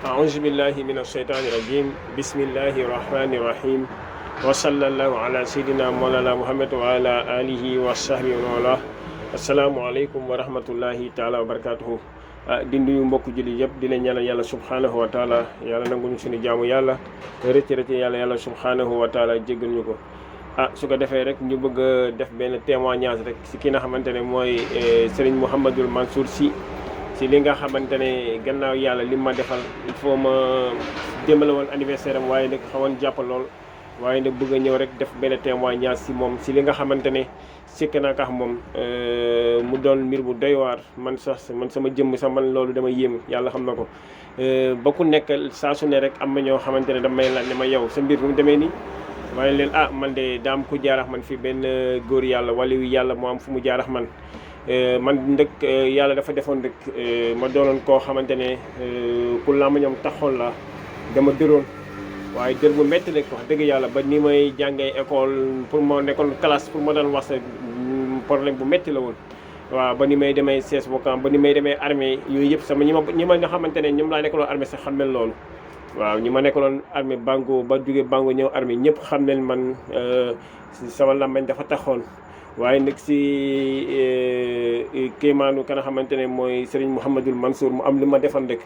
أعوذ بالله من الشيطان الرجيم بسم الله الرحمن الرحيم وصلى الله على سيدنا مولانا محمد وعلى آله وصحبه وله السلام عليكم ورحمة الله تعالى وبركاته di nuyu mbokk julli yëpp di leen ñaanal yàlla subhanahu wa taala yàlla nanguñu suñu jaamu yàlla rëcc yàlla subhanahu wa taala jéggal ñu ko su ko defee rek ñu bëgg a def benn témoignage rek si ki nga xamante ne mooy Serigne Mouhamadul Mansour Sy si li nga xamante ne gannaaw yàlla li ma defal il faut ma démbale woon anniversaire am waaye nag xawoon jàpp lool waaye nag bëgg a ñëw rek def benn témoignage si moom si li nga xamante ne sikk naa kax moom mu doon mbir bu doy waar man sama jëmm sax man loolu dama yéem yàlla xam na ko ba ku nekk saa su ne rek am na ñoo xamante ne damay laaj ne ma yow sa mbir mu demee nii waaye leen man de daam ku jaarax man fii benn góor yàlla wala yàlla moo am fu mu jaarax man man ndëkk yàlla dafa defoon rek ma doonoon koo xamante ne ku làmb ñoom taxoon la dama dëroon waaye dër bu métti rek wax dëgg yàlla ba ni may jàngee école pour ma nekkoon classe pour ma doon wax sa problème bu métti la woon waaw ba ni may demee CS Ouakam ba ni may demee armée yooyu yëpp sama ñi ma nga xamante ne ñoom laa nekkaloon armée sax xam nañ loolu waaw ñi ma nekkaloon armée Bango ba jóge Bango ñëw armée ñëpp xam nañ man sama làmbañ dafa taxoon waaye nag si kéemaanu ka nga xamante ne mooy Serigne Mouhamadul Mansour mu am lu ma defal rek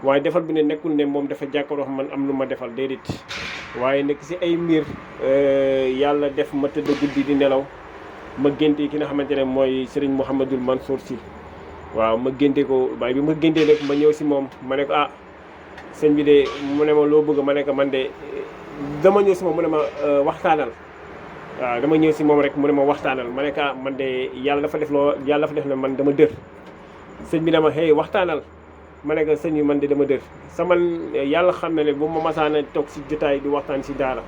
waaye defal bi ne nekkul ne moom dafa jàkkaarloo man am lu ma defal déedéet waaye nag si ay mbir yàlla def ma tëdd guddi di nelaw ma génte ki nga xamante ne mooy Serigne Mouhamadul Mansour Sy waaw ma génte ko waaye bi ma géntee rek ma ñëw si moom ma ne ko sëñ bi de mu ne ma loo bëgg ma ne ko man de dama ñëw si moom mu ne ma waxtaanal waaw dama ñëw si moom rek mu ne ma waxtaanal ma ne ko man de yàlla dafa def ne man dama dër sëñ bi dama waxtaanal ma ne ko sëñ bi man de dama dër sama yàlla xam ne bu ma masaana toog si jotaay di waxtaan si daara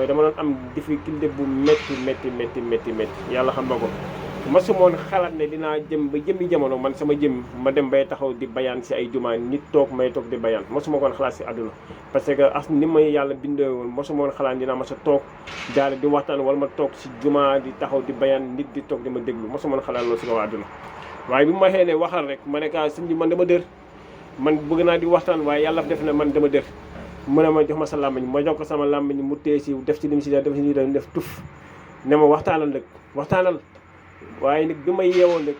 dama doon am difficulté bu métti yàlla xam na ko masumoon xalaat ne dinaa jëm ba jëmmi jamono man sama jëm ma dem bay taxaw di bayaan si ay jumaa nit toog may toog di bayaan masuma koon xalaat si àdduna parce que ni ma yàlla bindee woon masumoon xalaat dinaa ma sa toog daal di waxtaan wala ma toog si jumaa di taxaw di bayaan nit di toog di ma déglu masumoon xalaat loolu si kaw àdduna waaye bi ma xëy ne waxal rek ma ne ka sëñ bi man dama dër man bëgg naa di waxtaan waaye yàlla def na man dama dër mu ne ma jox ma sa làmmiñ ma jox ko sama làmmiñ mu téye si def ci lim si def si def tuf ne ma waxtaanal nag waxtaanal waaye nag bi may yeewoon nag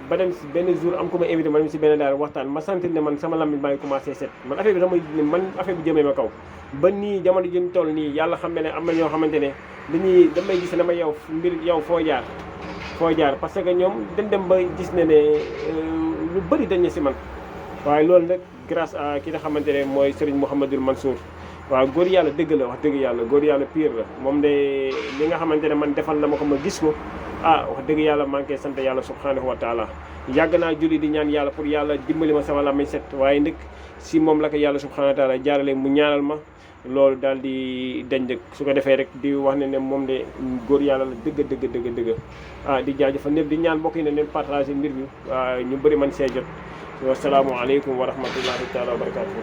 ba dem si benn jour am ko ma invité ma dem si benn daal waxtaan ma sentir ne man sama lammiñ baa ngi commencé set man affaire bi jëmee ma kaw ba nii jamono jëm toll nii yàlla xam ne am na ñoo xamante ne damay gis ne ma yow mbir yow foo jaar parce que ñoom dañ dem ba gis ne lu bëri dañ ne si man waaye loolu nag grâce à ki nga xamante ne mooy Serigne Mouhamadul Mansour waaw góor yàlla dëgg la wax dëgg yàlla góor yàlla pire la moom de li nga xamante ne man defal na ma ko ma gis ko wax dëgg yàlla maa ngi koy sant yàlla subhanahu wa taala yàgg naa julli di ñaan yàlla pour yàlla dimbali ma sama làmmiñ set waaye nag si moom la ko yàlla subhanahu wa taala jaarale mu ñaanal ma loolu daal di dañ dëkk su ko defee rek di wax ne moom de góor yàlla la dëgg di jaajëfal ñëpp di ñaan mbokk yi ne leen partagé mbir bi ñu bëri man see jot wasalaamualeykum wa rahmatullahi taala wa barakatuhu